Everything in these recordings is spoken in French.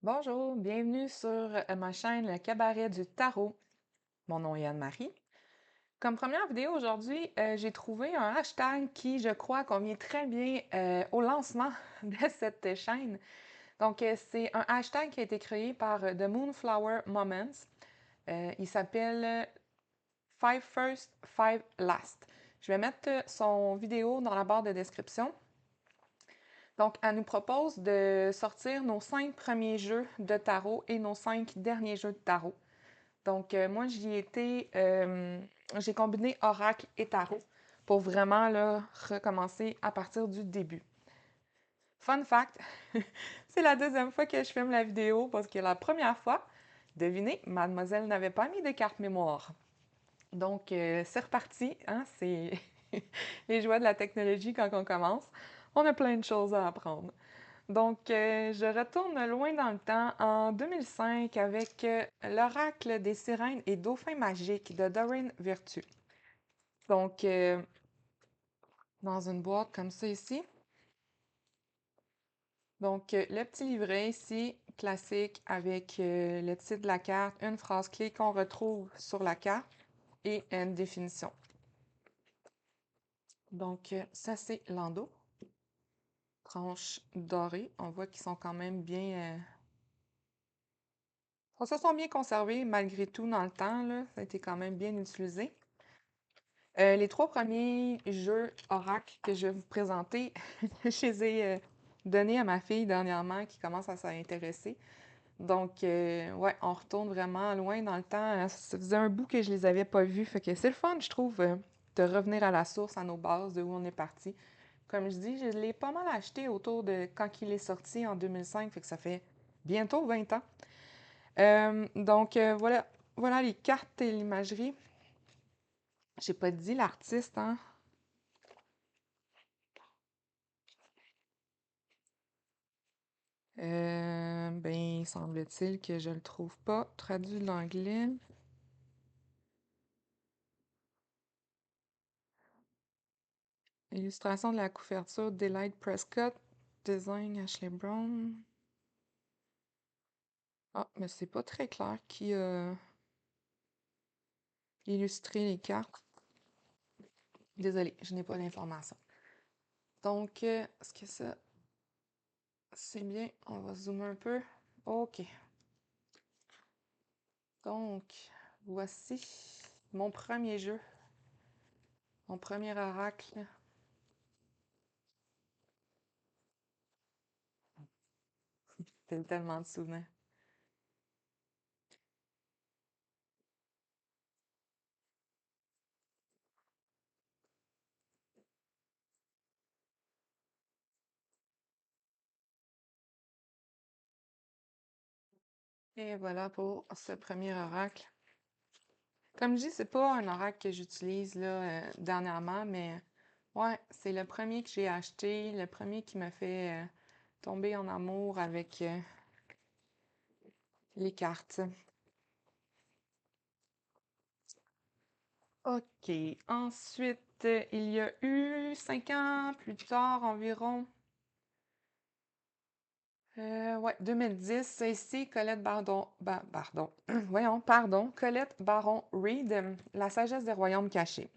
Bonjour, bienvenue sur ma chaîne Le Cabaret du Tarot. Mon nom est Anne-Marie. Comme première vidéo aujourd'hui, j'ai trouvé un hashtag qui, je crois, convient très bien au lancement de cette chaîne. Donc, c'est un hashtag qui a été créé par The Moonflower Moments. Il s'appelle Five First, Five Last. Je vais mettre son vidéo dans la barre de description. Donc, elle nous propose de sortir nos 5 premiers jeux de tarot et nos 5 derniers jeux de tarot. Donc, moi, j'ai combiné oracle et tarot pour vraiment là, recommencer à partir du début. Fun fact, c'est la deuxième fois que je filme la vidéo parce que la première fois, devinez, mademoiselle n'avait pas mis de carte mémoire. Donc, c'est reparti, hein, c'est les joies de la technologie quand on commence. On a plein de choses à apprendre. Donc, je retourne loin dans le temps, en 2005, avec l'Oracle des sirènes et dauphins magiques de Doreen Virtue. Donc, dans une boîte comme ça ici. Donc, le petit livret ici, classique, avec le titre de la carte, une phrase clé qu'on retrouve sur la carte et une définition. Donc, ça, c'est l'endos. Tranche dorée. On voit qu'ils sont quand même bien... Ils se sont bien conservés malgré tout dans le temps, là. Ça a été quand même bien utilisé. Les 3 premiers jeux Oracle que je vais vous présenter, je les ai donnés à ma fille dernièrement qui commence à s'intéresser. Donc, ouais, on retourne vraiment loin dans le temps. Ça faisait un bout que je les avais pas vus. Fait que c'est le fun, je trouve, de revenir à la source, à nos bases, de où on est parti. Comme je dis, je l'ai pas mal acheté autour de quand il est sorti en 2005, fait que ça fait bientôt 20 ans. Donc, voilà les cartes et l'imagerie. J'ai pas dit l'artiste, hein? Ben, semble-t-il que je le trouve pas traduit de l'anglais. Illustration de la couverture Delight Prescott, design Ashley Brown. Ah, mais c'est pas très clair qui a illustré les cartes. Désolée, je n'ai pas l'information. Donc, est-ce que ça, c'est bien? On va zoomer un peu. OK. Donc, voici mon premier jeu. Mon premier oracle. C'est tellement de souvenirs. Et voilà pour ce premier oracle. Comme je dis, c'est pas un oracle que j'utilise là dernièrement, mais ouais, c'est le premier que j'ai acheté, le premier qui m'a fait tomber en amour avec les cartes. OK. Ensuite, il y a eu 5 ans plus tard environ. Ouais, 2010, ici, Colette Bardon, pardon, voyons, pardon, Colette Baron-Reed, La sagesse des royaumes cachés.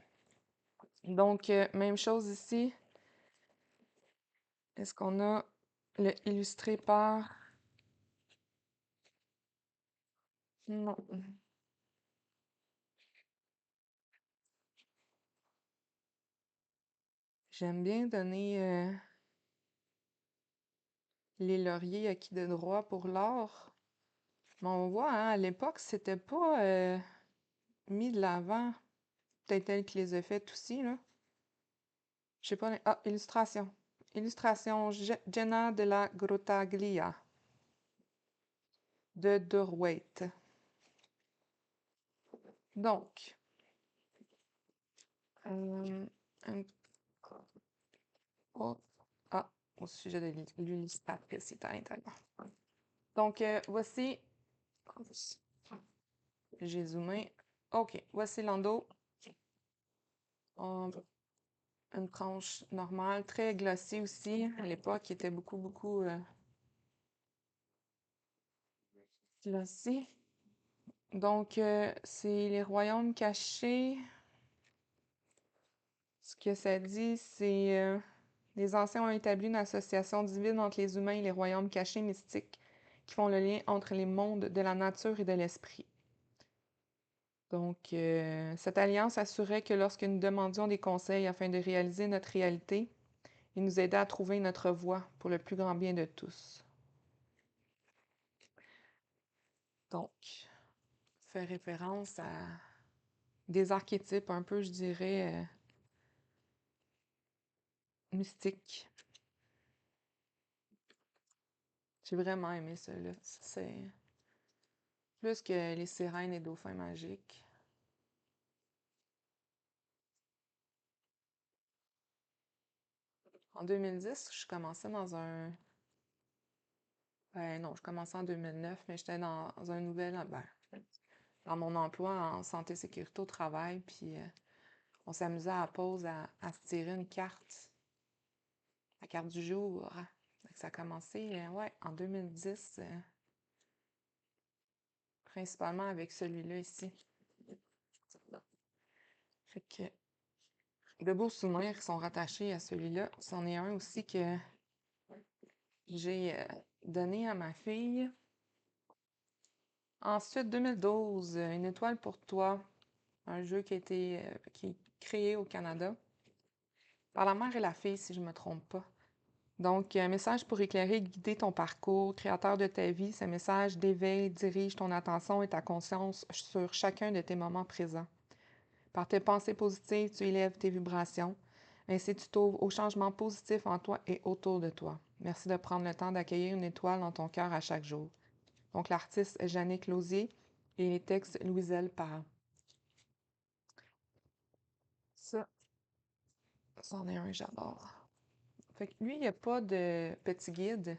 Donc, même chose ici. Est-ce qu'on a le illustré par... Non. J'aime bien donner les lauriers acquis de droit pour l'or. Mais on voit, hein, à l'époque, c'était pas mis de l'avant. Peut-être elle qui les a faites aussi, là. Je sais pas. Ah, illustration. Illustration Jenna de la Grottaglia de Dorwaite. Donc, un- oh, ah, au sujet de l'illustratrice, c'est à l'intérieur. Donc, voici. J'ai zoomé. OK, voici l'endos. Une tranche normale, très glossy aussi. À l'époque, il était beaucoup, beaucoup Voici. Donc, c'est les royaumes cachés. Ce que ça dit, c'est les anciens ont établi une association divine entre les humains et les royaumes cachés mystiques qui font le lien entre les mondes de la nature et de l'esprit. Donc, cette alliance assurait que lorsque nous demandions des conseils afin de réaliser notre réalité, il nous aidait à trouver notre voie pour le plus grand bien de tous. Donc, fait référence à des archétypes un peu, je dirais, mystiques. J'ai vraiment aimé ça, là. C'est plus que les sirènes et dauphins magiques. En 2010, je commençais dans un... Ben non, je commençais en 2009, mais j'étais dans un nouvel... Ben, dans mon emploi en santé sécurité au travail, puis on s'amusait à la pause à se tirer une carte, la carte du jour. Fait que ça a commencé, ouais, en 2010, principalement avec celui-là ici. Fait que de beaux souvenirs qui sont rattachés à celui-là. C'en est un aussi que j'ai donné à ma fille. Ensuite, 2012, Une étoile pour toi, un jeu qui est créé au Canada par la mère et la fille, si je ne me trompe pas. Donc, un message pour éclairer et guider ton parcours, créateur de ta vie. Ce message d'éveil dirige ton attention et ta conscience sur chacun de tes moments présents. Par tes pensées positives, tu élèves tes vibrations. Ainsi, tu t'ouvres aux changements positifs en toi et autour de toi. Merci de prendre le temps d'accueillir une étoile dans ton cœur à chaque jour. Donc, l'artiste est Jannick Lausier et les textes Louiselle Parent. Ça, c'en est un, j'adore. Fait que lui, il n'y a pas de petit guide.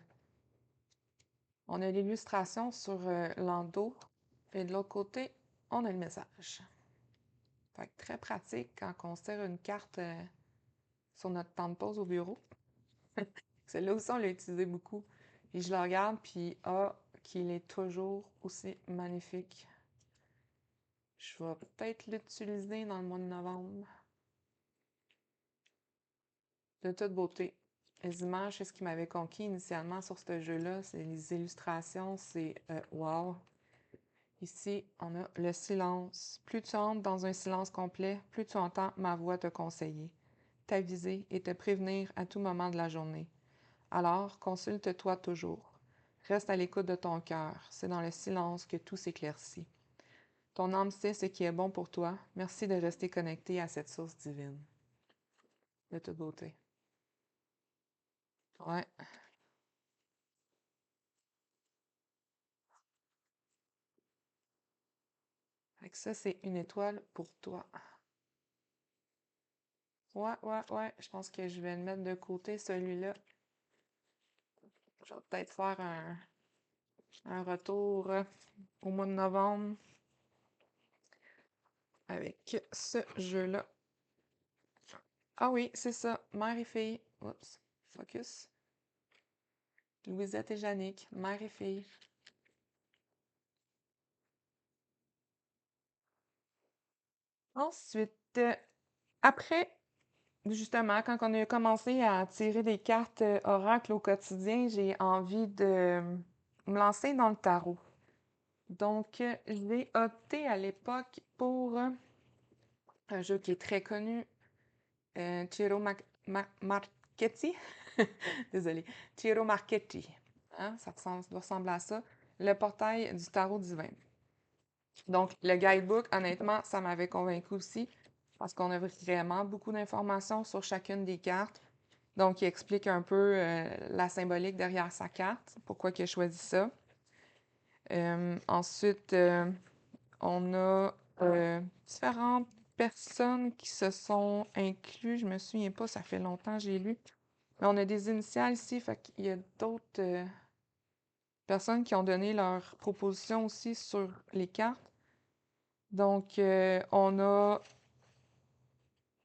On a l'illustration sur l'endos. Et de l'autre côté, on a le message. Fait que très pratique quand on sert une carte sur notre temps de pause au bureau. Celle-là aussi, on l'a utilisé beaucoup. Et je la regarde, puis qu'il est toujours aussi magnifique. Je vais peut-être l'utiliser dans le mois de novembre. De toute beauté. Les images, c'est ce qui m'avait conquis initialement sur ce jeu-là. C'est les illustrations, c'est wow. Ici, on a le silence. Plus tu entres dans un silence complet, plus tu entends ma voix te conseiller, t'aviser et te prévenir à tout moment de la journée. Alors, consulte-toi toujours. Reste à l'écoute de ton cœur. C'est dans le silence que tout s'éclaircit. Ton âme sait ce qui est bon pour toi. Merci de rester connecté à cette source divine. De toute beauté. Ouais. Fait que ça, c'est une étoile pour toi. Ouais. Je pense que je vais le mettre de côté, celui-là. Je vais peut-être faire un retour au mois de novembre avec ce jeu-là. Ah oui, c'est ça. Mère et fille. Oups. Focus. Louisette et Jannick. Mère et fille. Ensuite, après, justement, quand on a commencé à tirer des cartes oracles au quotidien, j'ai envie de me lancer dans le tarot. Donc, j'ai opté à l'époque pour un jeu qui est très connu, Ciro Marchetti. Désolée. Ciro Marchetti. Hein? Ça doit ressembler à ça. Le portail du tarot divin. Donc, le guidebook, honnêtement, ça m'avait convaincu aussi parce qu'on a vraiment beaucoup d'informations sur chacune des cartes. Donc, il explique un peu la symbolique derrière sa carte, pourquoi il a choisi ça. Ensuite, on a différentes personnes qui se sont incluses. Je me souviens pas, ça fait longtemps que j'ai lu. Mais on a des initiales ici, fait qu'il y a d'autres personnes qui ont donné leurs propositions aussi sur les cartes. Donc, on a...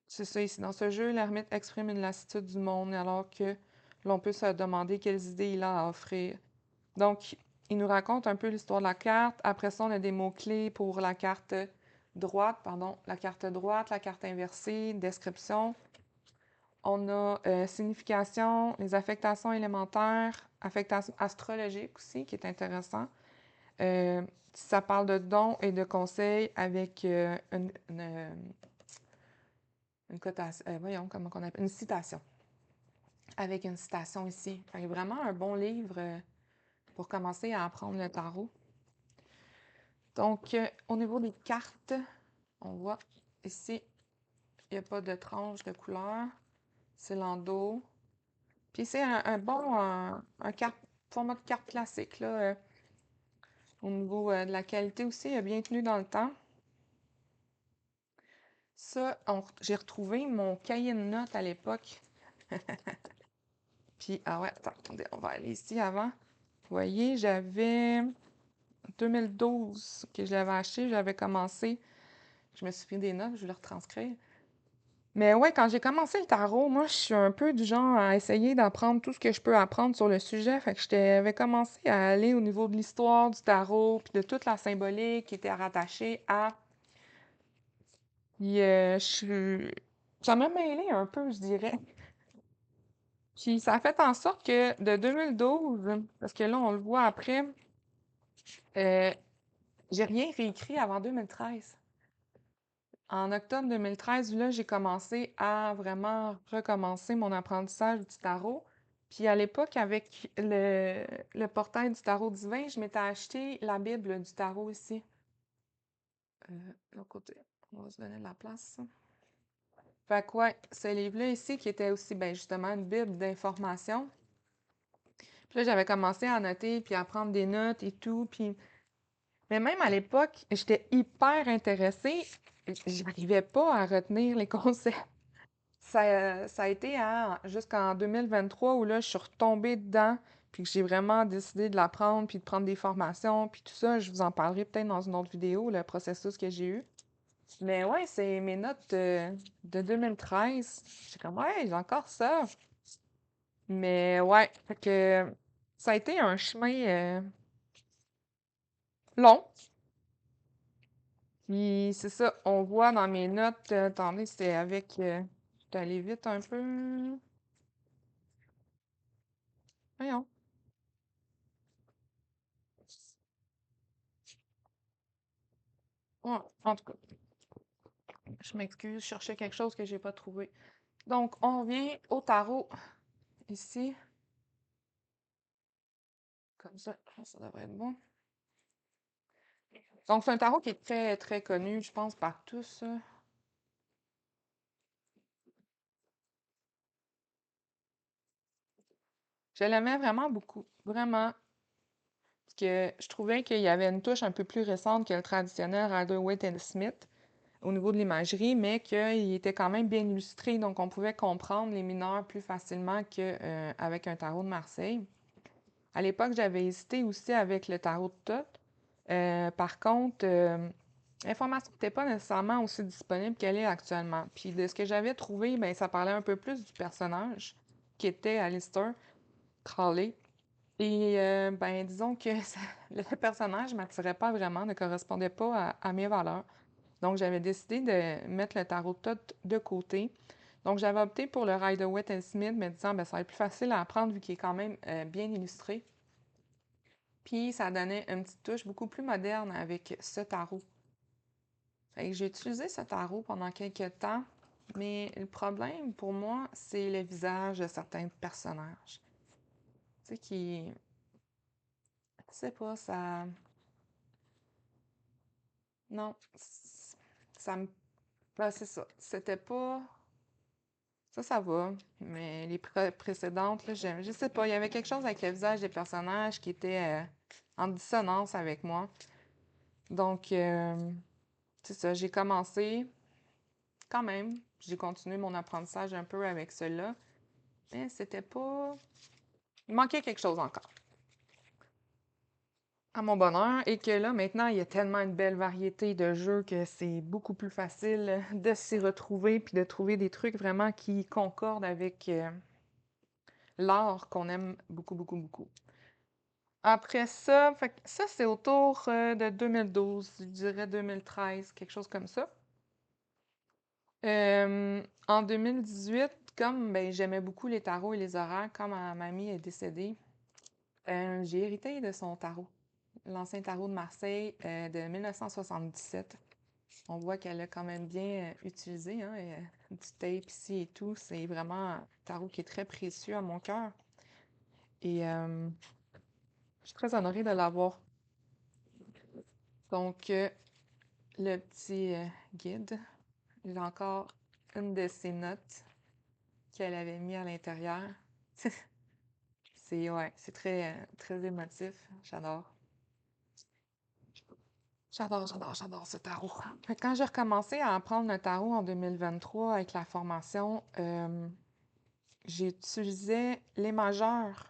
C'est ça ici. Dans ce jeu, l'ermite exprime une lassitude du monde alors que l'on peut se demander quelles idées il a à offrir. Donc, il nous raconte un peu l'histoire de la carte. Après ça, on a des mots-clés pour la carte droite, la carte droite, la carte inversée, description. On a signification, les affectations élémentaires, affectations astrologiques aussi, qui est intéressant. Ça parle de dons et de conseils avec une cotation, voyons, comment on appelle, une citation. Avec une citation ici. Fait vraiment un bon livre pour commencer à apprendre le tarot. Donc, au niveau des cartes, on voit ici, il n'y a pas de tranche de couleur. C'est l'endos. Puis c'est un bon format de carte classique. Là, au niveau de la qualité aussi, il a bien tenu dans le temps. Ça, j'ai retrouvé mon cahier de notes à l'époque. Puis, ah ouais, attendez, on va aller ici avant. Vous voyez, j'avais 2012 que je l'avais acheté, j'avais commencé. Je me suis pris des notes, je vais le retranscrire. Mais ouais, quand j'ai commencé le tarot, moi, je suis un peu du genre à essayer d'apprendre tout ce que je peux apprendre sur le sujet. Fait que j'avais commencé à aller au niveau de l'histoire du tarot, puis de toute la symbolique qui était rattachée à. Puis, ça m'a mêlé un peu, je dirais. Puis, ça a fait en sorte que de 2012, parce que là, on le voit après, j'ai rien réécrit avant 2013. En octobre 2013, là, j'ai commencé à vraiment recommencer mon apprentissage du tarot. Puis à l'époque, avec le portail du tarot divin, je m'étais acheté la Bible du tarot ici. L'autre côté, on va se donner de la place. Fait que ouais, ce livre-là ici, qui était aussi, ben justement, une Bible d'information. Puis là, j'avais commencé à noter, puis à prendre des notes et tout. Puis... Mais même à l'époque, j'étais hyper intéressée. J'arrivais pas à retenir les concepts. Ça a été jusqu'en 2023 où là, je suis retombée dedans, puis que j'ai vraiment décidé de l'apprendre, puis de prendre des formations, puis tout ça. Je vous en parlerai peut-être dans une autre vidéo, le processus que j'ai eu. Mais ouais, c'est mes notes de 2013. J'ai comme, ouais, j'ai encore ça. Mais ouais, fait que ça a été un chemin long. Puis c'est ça, on voit dans mes notes, attendez, c'était avec, je suis allée vite un peu. Voyons. Ouais, en tout cas. Je m'excuse, je cherchais quelque chose que j'ai pas trouvé. Donc, on revient au tarot ici. Comme ça devrait être bon. Donc, c'est un tarot qui est très, très connu, je pense, par tous. Je l'aimais vraiment beaucoup. Vraiment. Parce que je trouvais qu'il y avait une touche un peu plus récente que le traditionnel Rider-Waite Smith au niveau de l'imagerie, mais qu'il était quand même bien illustré, donc on pouvait comprendre les mineurs plus facilement qu'avec un tarot de Marseille. À l'époque, j'avais hésité aussi avec le tarot de Thoth. Par contre, l'information n'était pas nécessairement aussi disponible qu'elle est actuellement. Puis de ce que j'avais trouvé, ben, ça parlait un peu plus du personnage qui était Alistair Crowley. Et ben, disons que le personnage ne m'attirait pas vraiment, ne correspondait pas à mes valeurs. Donc, j'avais décidé de mettre le tarot de Thoth de côté. Donc, j'avais opté pour le Rider-Waite Smith, me disant ben, ça va être plus facile à apprendre vu qu'il est quand même bien illustré. Puis, ça donnait une petite touche beaucoup plus moderne avec ce tarot. Fait que j'ai utilisé ce tarot pendant quelques temps, mais le problème pour moi, c'est le visage de certains personnages. Tu sais, qui. Je sais pas, ça. Non. Ça me. Ben, c'est ça. C'était pas. Ça va. Mais les précédentes, là, je sais pas. Il y avait quelque chose avec le visage des personnages qui était en dissonance avec moi. Donc, c'est ça. J'ai commencé. Quand même, j'ai continué mon apprentissage un peu avec cela, mais c'était pas... Il manquait quelque chose encore à mon bonheur, et que là, maintenant, il y a tellement une belle variété de jeux que c'est beaucoup plus facile de s'y retrouver puis de trouver des trucs vraiment qui concordent avec l'art qu'on aime beaucoup, beaucoup, beaucoup. Après ça, fait que ça, c'est autour de 2012, je dirais 2013, quelque chose comme ça. En 2018, comme ben, j'aimais beaucoup les tarots et les oracles, quand ma mamie est décédée, j'ai hérité de son tarot, l'ancien tarot de Marseille de 1977. On voit qu'elle a quand même bien utilisé, hein, du tape ici et tout. C'est vraiment un tarot qui est très précieux à mon cœur. Et je suis très honorée de l'avoir. Donc, le petit guide, j'ai encore une de ses notes qu'elle avait mis à l'intérieur. C'est ouais, c'est très émotif. J'adore. J'adore ce tarot. Fait que quand j'ai recommencé à apprendre le tarot en 2023 avec la formation, j'utilisais les majeurs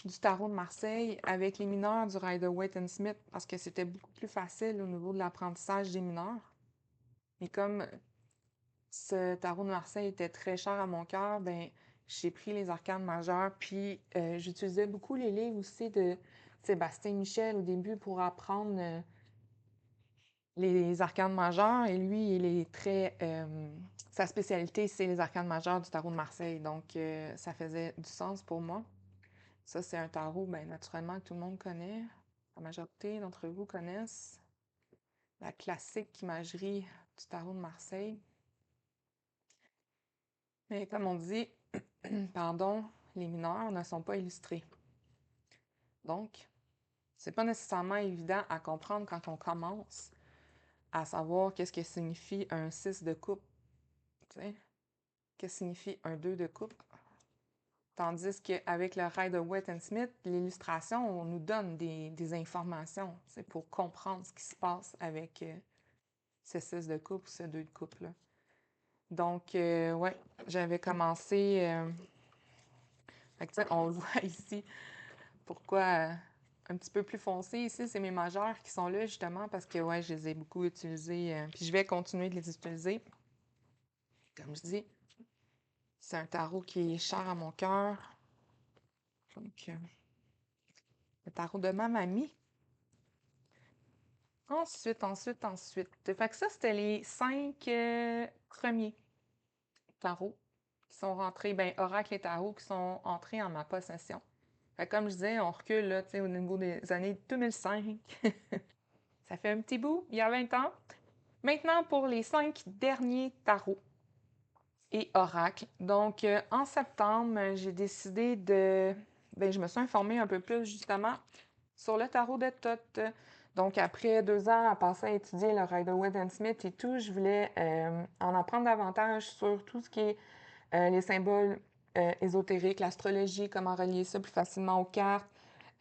du tarot de Marseille avec les mineurs du Rider-Waite& Smith parce que c'était beaucoup plus facile au niveau de l'apprentissage des mineurs. Et comme ce tarot de Marseille était très cher à mon cœur, ben j'ai pris les arcanes majeures, puis j'utilisais beaucoup les livres aussi de Sébastien Michel au début pour apprendre les arcanes majeures. Et lui, il est très... sa spécialité, c'est les arcanes majeures du tarot de Marseille. Donc, ça faisait du sens pour moi. Ça, c'est un tarot, bien, naturellement, que tout le monde connaît. La majorité d'entre vous connaissent la classique imagerie du tarot de Marseille. Mais comme on dit, pardon, les mineurs ne sont pas illustrés. Donc, c'est pas nécessairement évident à comprendre quand on commence à savoir qu'est-ce que signifie un 6 de coupe. Tu sais, qu'est-ce que signifie un 2 de coupe. Tandis qu'avec le Rider-Waite& Smith, l'illustration, on nous donne des informations pour comprendre ce qui se passe avec ce 6 de coupe ou ce 2 de coupe-là. Donc, ouais, j'avais commencé. Fait que, on le voit ici. Pourquoi un petit peu plus foncé ici, c'est mes majeurs qui sont là justement parce que, ouais, je les ai beaucoup utilisés. Puis je vais continuer de les utiliser. Comme je dis, c'est un tarot qui est cher à mon cœur. Donc, le tarot de ma mamie. Ensuite. Fait que ça, c'était les 5 premiers tarots qui sont rentrés, ben, oracle et tarot qui sont entrés en ma possession. Fait que comme je disais, on recule là, au niveau des années 2005. Ça fait un petit bout, il y a 20 ans. Maintenant, pour les 5 derniers tarots et oracles. Donc, en septembre, j'ai décidé de... Ben, je me suis informée un peu plus, justement, sur le tarot de Thoth. Donc, après 2 ans à passer à étudier le Rider-Waite& Smith et tout, je voulais en apprendre davantage sur tout ce qui est les symboles ésotériques, l'astrologie, comment relier ça plus facilement aux cartes,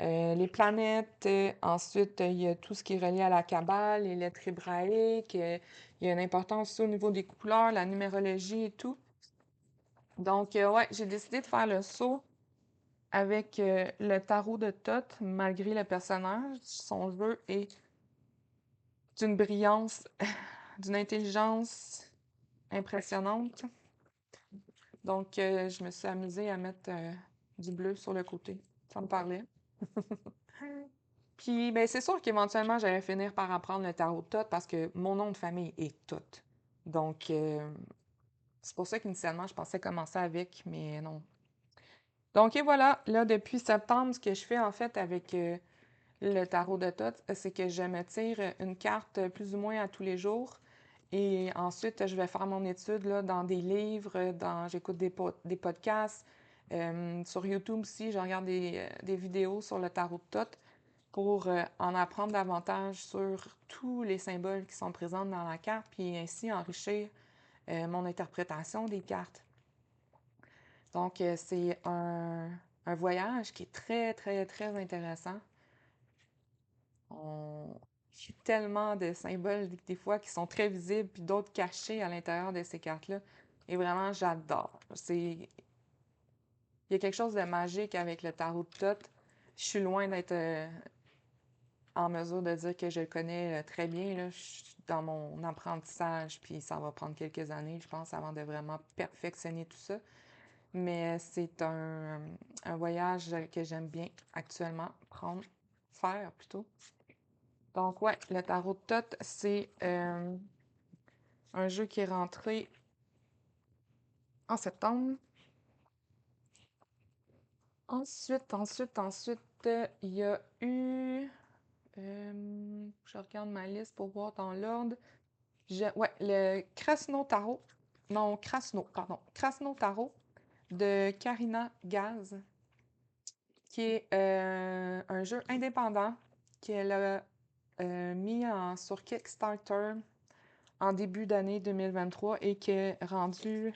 les planètes. Ensuite, il y a tout ce qui est relié à la Kabbale, les lettres hébraïques. Il y a une importance aussi au niveau des couleurs, la numérologie et tout. Donc, ouais, j'ai décidé de faire le saut avec le tarot de Thoth, malgré le personnage. Son jeu est d'une brillance, d'une intelligence impressionnante. Donc, je me suis amusée à mettre du bleu sur le côté. Ça me parlait. Puis, ben, c'est sûr qu'éventuellement, j'allais finir par apprendre le tarot de Thoth parce que mon nom de famille est Thoth. Donc, c'est pour ça qu'initialement, je pensais commencer avec, mais non. Donc, et voilà, là, depuis septembre, ce que je fais en fait avec le tarot de Thoth, c'est que je me tire une carte plus ou moins à tous les jours. Et ensuite, je vais faire mon étude là, dans des livres, j'écoute des podcasts. Sur YouTube aussi, je regarde des vidéos sur le tarot de Thoth pour en apprendre davantage sur tous les symboles qui sont présents dans la carte, puis ainsi enrichir mon interprétation des cartes. Donc, c'est un voyage qui est très intéressant. Il y a tellement de symboles, des fois, qui sont très visibles, puis d'autres cachés à l'intérieur de ces cartes-là. Et vraiment, j'adore. Il y a quelque chose de magique avec le tarot de Thoth. Je suis loin d'être en mesure de dire que je le connais très bien. Là. Je suis dans mon apprentissage, puis ça va prendre quelques années, je pense, avant de vraiment perfectionner tout ça. Mais c'est un voyage que j'aime bien actuellement prendre faire plutôt. Donc, ouais, le tarot de Thoth, c'est un jeu qui est rentré en septembre. Ensuite, il y a eu... je regarde ma liste pour voir dans l'ordre. Ouais, le Krasno Tarot. Non, Krasno, pardon. Krasno Tarot de Karina Gaz, qui est un jeu indépendant qu'elle a mis sur Kickstarter en début d'année 2023 et qui est rentré,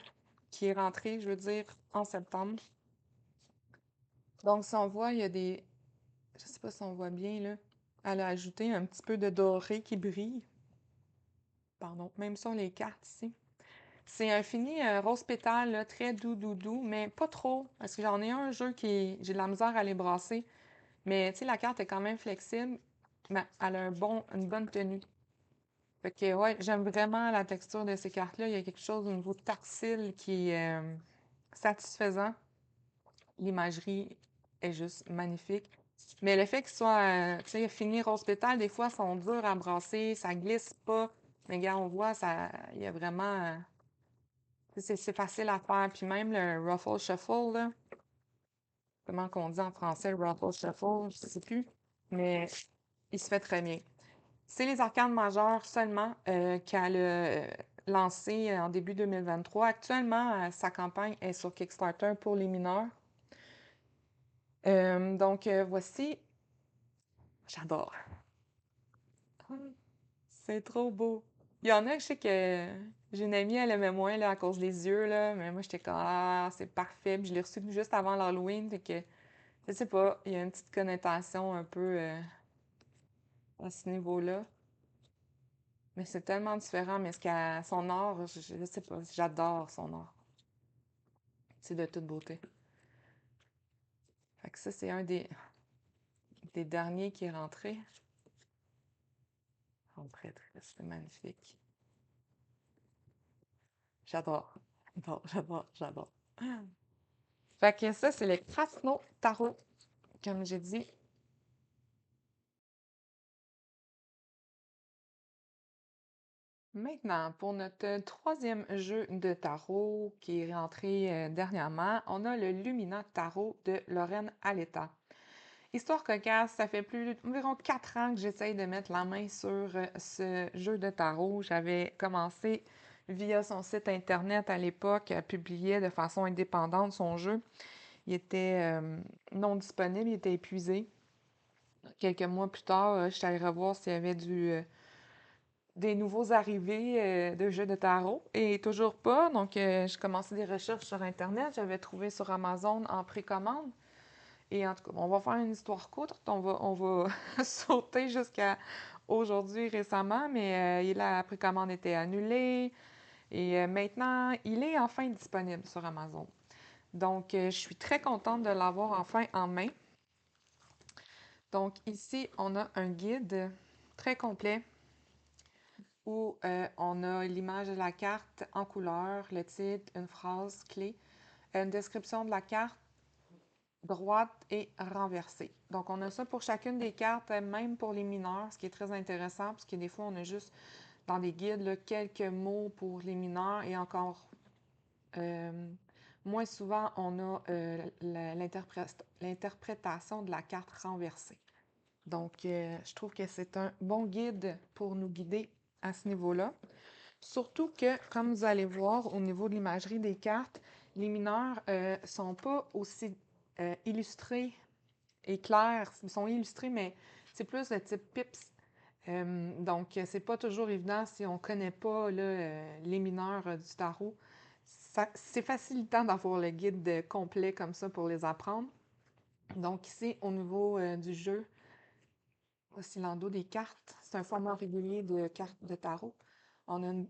je veux dire, en septembre. Donc, si on voit, il y a des... Je sais pas si on voit bien, là. Elle a ajouté un petit peu de doré qui brille. Pardon, même sur les cartes ici. C'est un fini rose pétale, là, très doux, mais pas trop, parce que j'en ai un jeu j'ai de la misère à les brasser. Mais, tu sais, la carte est quand même flexible, mais elle a une bonne tenue. Fait que, ouais, j'aime vraiment la texture de ces cartes-là. Il y a quelque chose au niveau tactile qui est satisfaisant. L'imagerie est juste magnifique. Mais le fait qu'il soit, tu sais, fini rose pétale, des fois, sont durs à brasser, ça glisse pas. Mais regarde, on voit, il y a vraiment... c'est facile à faire. Puis même le Ruffle Shuffle, là, comment qu'on dit en français, le Ruffle Shuffle, je sais plus. Mais il se fait très bien. C'est les arcanes majeures seulement qu'elle a lancé en début 2023. Actuellement, sa campagne est sur Kickstarter pour les mineurs. Donc, voici. J'adore. C'est trop beau. Il y en a, je sais que j'ai une amie, elle aimait moins là, à cause des yeux, là, mais moi, j'étais comme, ah, c'est parfait. Puis je l'ai reçu juste avant l'Halloween, fait que, je sais pas, il y a une petite connotation un peu à ce niveau-là. Mais c'est tellement différent, mais ce qu'à son art, je sais pas, j'adore son art. C'est de toute beauté. Fait que ça, c'est un des derniers qui est rentré. Oh, très, très, c'est magnifique. J'adore. J'adore. Fait que ça, c'est le Krasno Tarot, comme j'ai dit. Maintenant, pour notre troisième jeu de tarot qui est rentré dernièrement, on a le Lumina Tarot de Lorraine Aletta. Histoire cocasse, ça fait environ 4 ans que j'essaye de mettre la main sur ce jeu de tarot. J'avais commencé via son site internet à l'époque, elle publiait de façon indépendante son jeu. Il était non disponible, il était épuisé. Quelques mois plus tard, je suis allée revoir s'il y avait des nouveaux arrivés de jeux de tarot et toujours pas. Donc, je commençais des recherches sur Internet. J'avais trouvé sur Amazon en précommande. Et en tout cas, on va faire une histoire courte. On va sauter jusqu'à aujourd'hui récemment, mais la précommande était annulée. Et maintenant, il est enfin disponible sur Amazon. Donc, je suis très contente de l'avoir enfin en main. Donc, ici, on a un guide très complet où on a l'image de la carte en couleur, le titre, une phrase clé, une description de la carte droite et renversée. Donc, on a ça pour chacune des cartes, même pour les mineurs, ce qui est très intéressant, parce que des fois, on a juste dans des guides là, quelques mots pour les mineurs et encore moins souvent, on a l'interprétation de la carte renversée. Donc, je trouve que c'est un bon guide pour nous guider à ce niveau-là. Surtout que, comme vous allez voir au niveau de l'imagerie des cartes, les mineurs ne sont pas aussi illustrés et clairs. Ils sont illustrés, mais c'est plus de type pips. Donc, c'est pas toujours évident si on ne connaît pas là, les mineurs du tarot. C'est facilitant d'avoir le guide complet comme ça pour les apprendre. Donc, ici, au niveau du jeu, voici l'endos des cartes. C'est un format régulier de cartes de tarot. On a une,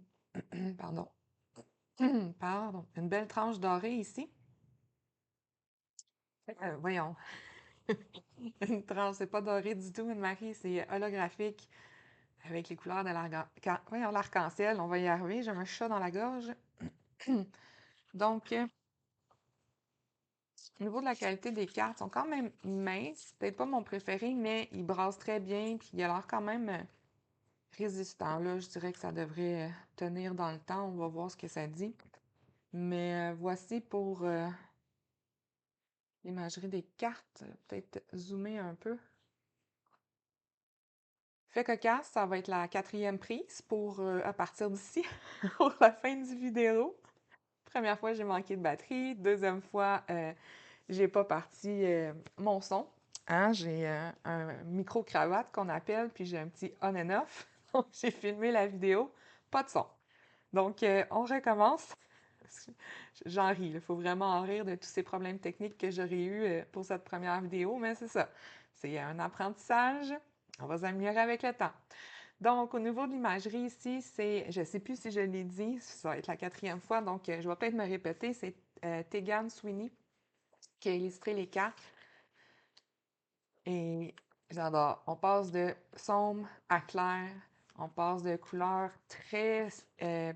pardon, pardon, une belle tranche dorée ici. Voyons, une tranche, c'est pas doré du tout, Anne-Marie, c'est holographique avec les couleurs de l'arc-en-ciel. On va y arriver, j'ai un chat dans la gorge. Donc, Au niveau de la qualité des cartes, ils sont quand même minces. Peut-être pas mon préféré, mais ils brassent très bien. Puis il a l'air quand même résistant. Là, je dirais que ça devrait tenir dans le temps. On va voir ce que ça dit. Mais voici pour l'imagerie des cartes. Peut-être zoomer un peu. Fait cocasse, ça va être la 4e prise pour à partir d'ici, pour la fin du vidéo. Première fois, j'ai manqué de batterie. Deuxième fois, j'ai pas parti mon son. Hein? J'ai un micro-cravate qu'on appelle, puis j'ai un petit on and off. Donc, j'ai filmé la vidéo, pas de son. Donc, on recommence. J'en ris, il faut vraiment en rire de tous ces problèmes techniques que j'aurais eu pour cette première vidéo, mais c'est ça. C'est un apprentissage. On va s'améliorer avec le temps. Donc, au niveau de l'imagerie ici, je ne sais plus si je l'ai dit, ça va être la 4e fois, donc je vais peut-être me répéter, c'est Tegan Sweeney qui a illustré les cartes. Et j'adore. On passe de sombre à clair, on passe de couleurs très, une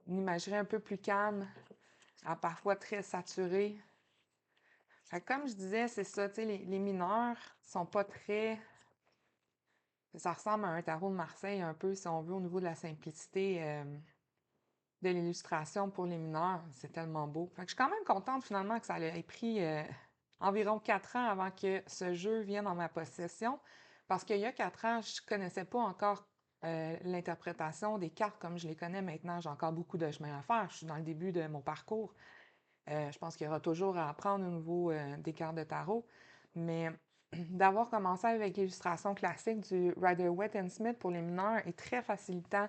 imagerie un peu plus calme à parfois très saturée. Fait que comme je disais, c'est ça, les mineurs sont pas très... Ça ressemble à un tarot de Marseille un peu, si on veut, au niveau de la simplicité de l'illustration pour les mineurs. C'est tellement beau. Fait que je suis quand même contente finalement que ça ait pris environ 4 ans avant que ce jeu vienne en ma possession. Parce qu'il y a 4 ans, je ne connaissais pas encore l'interprétation des cartes comme je les connais maintenant. J'ai encore beaucoup de chemin à faire. Je suis dans le début de mon parcours. Je pense qu'il y aura toujours à apprendre au niveau des cartes de tarot. Mais d'avoir commencé avec l'illustration classique du Rider-Waite and Smith pour les mineurs est très facilitant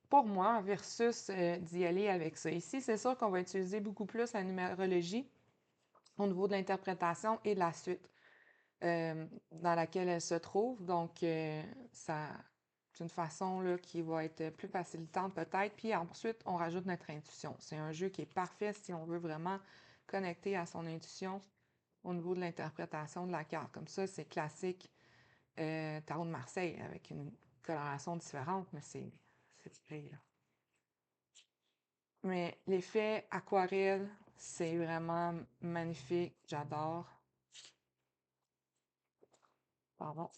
pour moi versus d'y aller avec ça. Ici, c'est sûr qu'on va utiliser beaucoup plus la numérologie au niveau de l'interprétation et de la suite dans laquelle elle se trouve. Donc, ça, c'est une façon là, qui va être plus facilitante peut-être. Puis ensuite, on rajoute notre intuition. C'est un jeu qui est parfait si on veut vraiment connecter à son intuition au niveau de l'interprétation de la carte. Comme ça, c'est classique Tarot de Marseille avec une coloration différente, mais c'est pareil, là. Mais l'effet aquarelle, c'est vraiment magnifique. J'adore. Pardon.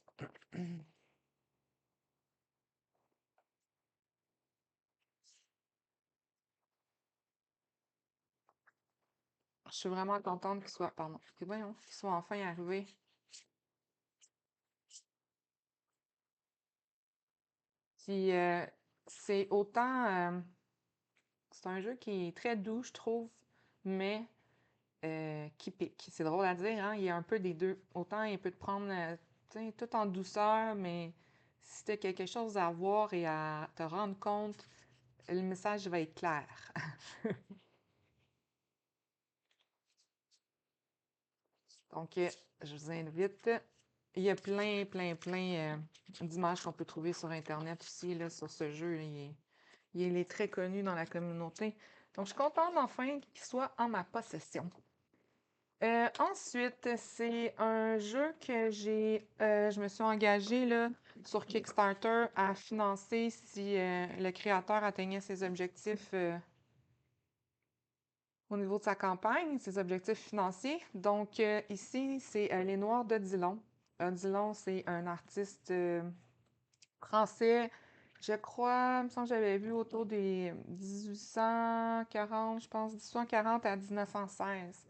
Je suis vraiment contente qu'il soit, pardon, voyons, qu'il soit enfin arrivé. Puis c'est autant, c'est un jeu qui est très doux, je trouve, mais qui pique. C'est drôle à dire, hein? Il y a un peu des deux. Autant il peut te prendre tout en douceur, mais si tu as quelque chose à voir et à te rendre compte, le message va être clair. Donc, je vous invite. Il y a plein d'images qu'on peut trouver sur Internet aussi, là, sur ce jeu. Il est très connu dans la communauté. Donc, je suis contente enfin qu'il soit en ma possession. Ensuite, c'est un jeu que je me suis engagée là, sur Kickstarter à financer si le créateur atteignait ses objectifs au niveau de sa campagne, ses objectifs financiers. Donc, ici, c'est Les Noirs d'Odilon. Odilon, c'est un artiste français, je crois, il me semble que j'avais vu autour des 1840, je pense, 1840 à 1916.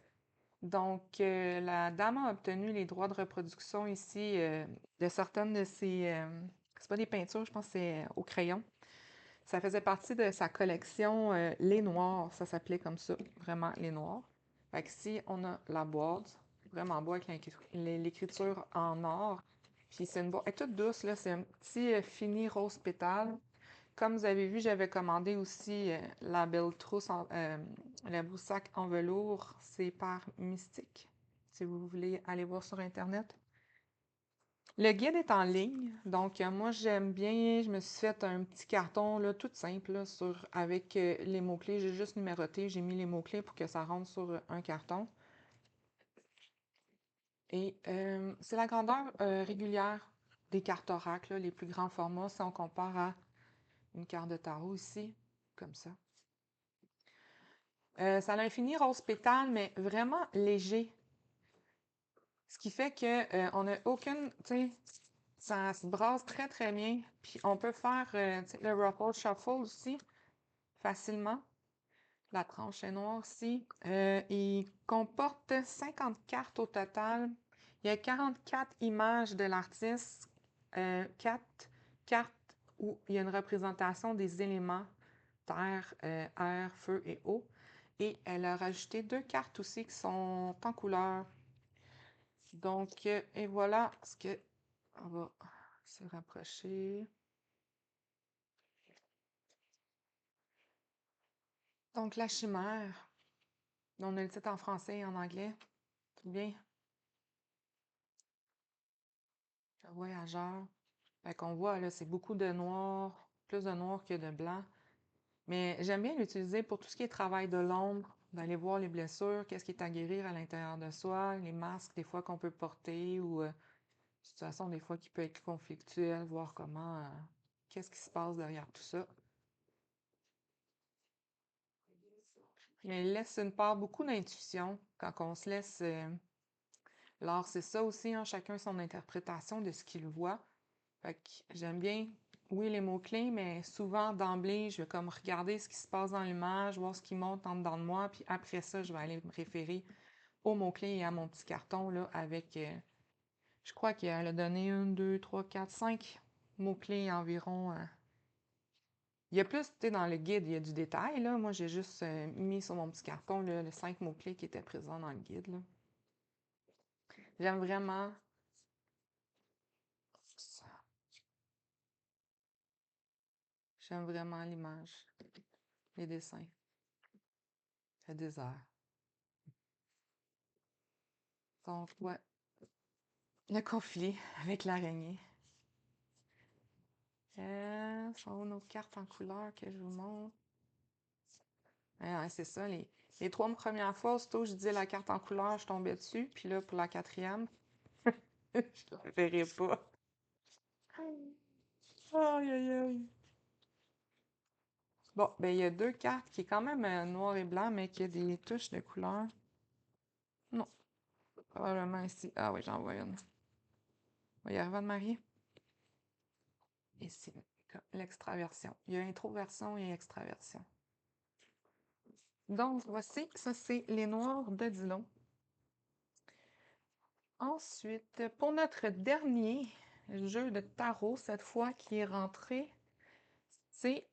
Donc, la dame a obtenu les droits de reproduction ici de certaines de ses... c'est pas des peintures, je pense que c'est au crayon. Ça faisait partie de sa collection Les Noirs, ça s'appelait comme ça, vraiment Les Noirs. Fait que ici, on a la boîte, vraiment beau avec l'écriture en or. Puis c'est une boîte, elle est toute douce, là, c'est un petit fini rose pétale. Comme vous avez vu, j'avais commandé aussi la belle trousse, le broussac en velours, c'est par Mystique, si vous voulez aller voir sur Internet. Le guide est en ligne, donc moi j'aime bien, je me suis fait un petit carton là, tout simple là, avec les mots-clés, j'ai juste numéroté, j'ai mis les mots-clés pour que ça rentre sur un carton. Et c'est la grandeur régulière des cartes oracles, les plus grands formats, si on compare à une carte de tarot ici, comme ça. Ça a un fini rose pétale, mais vraiment léger. Ce qui fait que on n'a aucune, tu sais, ça se brasse très très bien. Puis on peut faire le ruffle shuffle aussi facilement. La tranche est noire ici. Il comporte 50 cartes au total. Il y a 44 images de l'artiste, 4 cartes où il y a une représentation des éléments terre, air, feu et eau. Et elle a rajouté 2 cartes aussi qui sont en couleur. Donc, et voilà ce que... On va se rapprocher. Donc, la chimère. On a le titre en français et en anglais. Tout bien. Le voyageur. Fait qu'on voit, là, c'est beaucoup de noir, plus de noir que de blanc. Mais j'aime bien l'utiliser pour tout ce qui est travail de l'ombre, d'aller voir les blessures, qu'est-ce qui est à guérir à l'intérieur de soi, les masques des fois qu'on peut porter ou situation des fois qui peut être conflictuelle, voir comment, qu'est-ce qui se passe derrière tout ça. Il laisse une part beaucoup d'intuition quand on se laisse. Alors, c'est ça aussi, hein, chacun son interprétation de ce qu'il voit. Fait que j'aime bien, oui, les mots-clés, mais souvent, d'emblée, je vais comme regarder ce qui se passe dans l'image, voir ce qui monte en dedans de moi, puis après ça, je vais aller me référer aux mots-clés et à mon petit carton, là, avec, je crois qu'elle a donné 1, 2, 3, 4, 5 mots-clés environ. Il y a plus, tu sais, dans le guide, il y a du détail, là. Moi, j'ai juste mis sur mon petit carton, là, les 5 mots-clés qui étaient présents dans le guide, là. J'aime vraiment ça. J'aime vraiment l'image, les dessins, le désert. Donc, ouais, le conflit avec l'araignée. Sont où nos cartes en couleur que je vous montre? Ouais, c'est ça, les 3 premières fois, aussitôt je dis la carte en couleur, je tombais dessus. Puis là, pour la 4e, je ne verrai pas. Aïe, aïe, aïe. Bon, ben il y a 2 cartes qui est quand même noir et blanc, mais qui a des touches de couleur. Non, probablement ici. Ah oui, j'en vois une. On va y arriver, Anne-Marie. Ici, l'extraversion. Il y a introversion et extraversion. Donc, voici, ça c'est les noirs de Dillon. Ensuite, pour notre dernier jeu de tarot, cette fois qui est rentré, c'est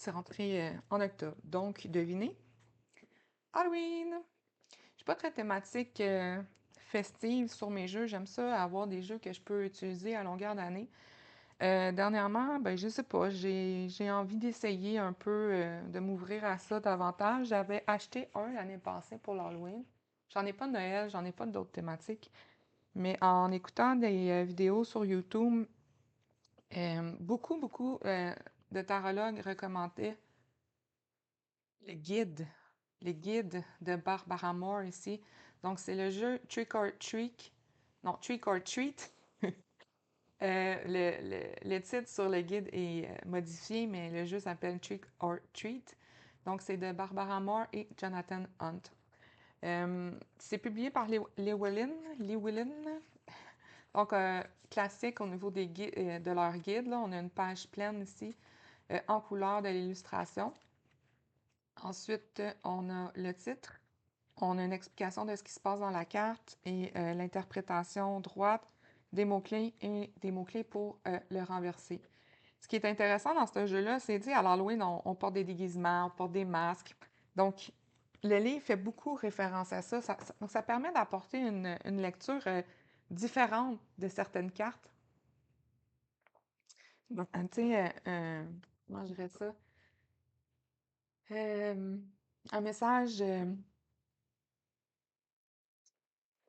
rentré en octobre. Donc, devinez, Halloween! Je suis pas très thématique festive sur mes jeux. J'aime ça avoir des jeux que je peux utiliser à longueur d'année. Dernièrement, ben je sais pas, j'ai envie d'essayer un peu de m'ouvrir à ça davantage. J'avais acheté un l'année passée pour l'Halloween. J'en ai pas de Noël, j'en ai pas d'autres thématiques. Mais en écoutant des vidéos sur YouTube, beaucoup de tarologues recommandaient le guide, les guides de Barbara Moore ici. Donc, c'est le jeu Trick or Treat. Non, Trick or Treat. Le titre sur le guide est modifié, mais le jeu s'appelle Trick or Treat. Donc, c'est de Barbara Moore et Jonathan Hunt. C'est publié par Lee Willin. Donc, classique au niveau de leur guide. Là, on a une page pleine ici en couleur de l'illustration. Ensuite, on a le titre. On a une explication de ce qui se passe dans la carte et l'interprétation droite des mots-clés et des mots-clés pour le renverser. Ce qui est intéressant dans ce jeu-là, c'est, à l'Halloween, on porte des déguisements, on porte des masques. Donc, le livre fait beaucoup référence à ça. Donc, ça permet d'apporter une lecture différente de certaines cartes. Donc, tu sais, comment je dirais ça? Un message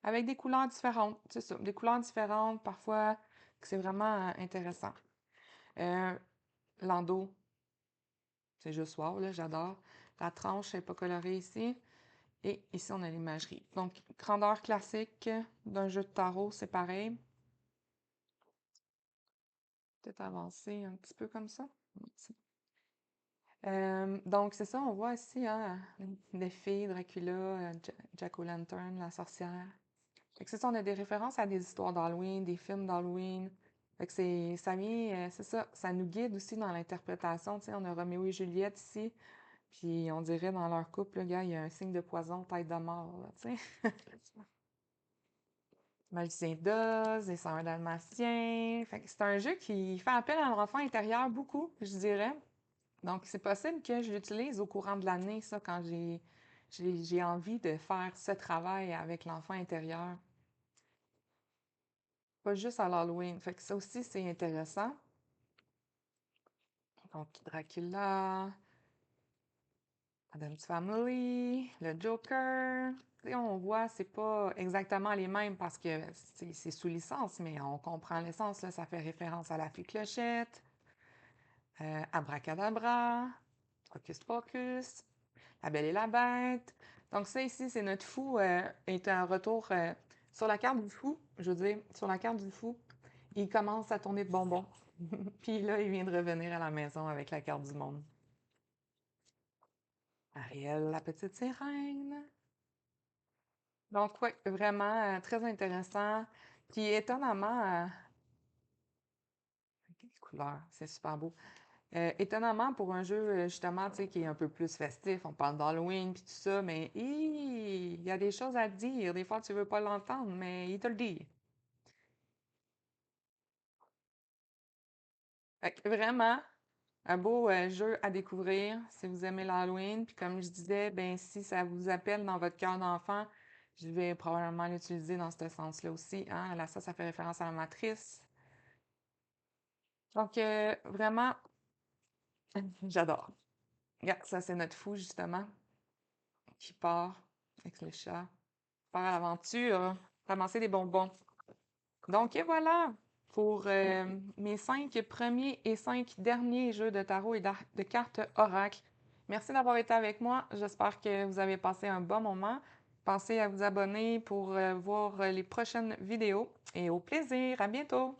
avec des couleurs différentes, c'est ça, des couleurs différentes, parfois, que c'est vraiment intéressant. L'endos, c'est juste wow, là, j'adore. La tranche n'est pas colorée ici. Et ici, on a l'imagerie. Donc, grandeur classique d'un jeu de tarot, c'est pareil. Peut-être avancer un petit peu comme ça. Donc c'est ça, on voit ici, hein, les filles, Dracula, Jack-o'-lantern, la sorcière. Fait que c'est ça, on a des références à des histoires d'Halloween, des films d'Halloween. Fait que ça vient, c'est ça nous guide aussi dans l'interprétation. Tu sais, on a Roméo et Juliette ici, puis on dirait dans leur couple, le gars, il y a un signe de poison, tête de mort, là, tu sais. Magicien d'Oz, les Sœurs dalmatiens. Fait que c'est un jeu qui fait appel à l'enfant intérieur beaucoup, je dirais. Donc, c'est possible que je l'utilise au courant de l'année, ça, quand j'ai envie de faire ce travail avec l'enfant intérieur. Pas juste à l'Halloween. Fait que ça aussi, c'est intéressant. Donc, Dracula, Addams Family, le Joker. Tu sais, on voit, c'est pas exactement les mêmes parce que c'est sous licence, mais on comprend l'essence, là. Ça fait référence à la fée Clochette, Abracadabra, Hocus Pocus, La Belle et la Bête. Donc ça ici, c'est notre fou est un retour sur la carte du fou. Je veux dire, sur la carte du fou, il commence à tourner de bonbons. Puis là, il vient de revenir à la maison avec la carte du monde. Ariel, la petite sirène. Donc oui, vraiment très intéressant. Puis étonnamment, quelle couleur, c'est super beau. Étonnamment, pour un jeu, justement, tu sais, qui est un peu plus festif, on parle d'Halloween puis tout ça, mais il y a des choses à dire. Des fois, tu veux pas l'entendre, mais il te le dit. Fait que vraiment, un beau jeu à découvrir si vous aimez l'Halloween. Puis comme je disais, ben si ça vous appelle dans votre cœur d'enfant, je vais probablement l'utiliser dans ce sens-là aussi. Hein? Là, ça fait référence à la matrice. Donc, vraiment, j'adore. Regarde, ça, c'est notre fou, justement, qui part avec le chat. Part à l'aventure, ramasser des bonbons. Donc, et voilà pour mes 5 premiers et 5 derniers jeux de tarot et de cartes oracle. Merci d'avoir été avec moi. J'espère que vous avez passé un bon moment. Pensez à vous abonner pour voir les prochaines vidéos et au plaisir. À bientôt!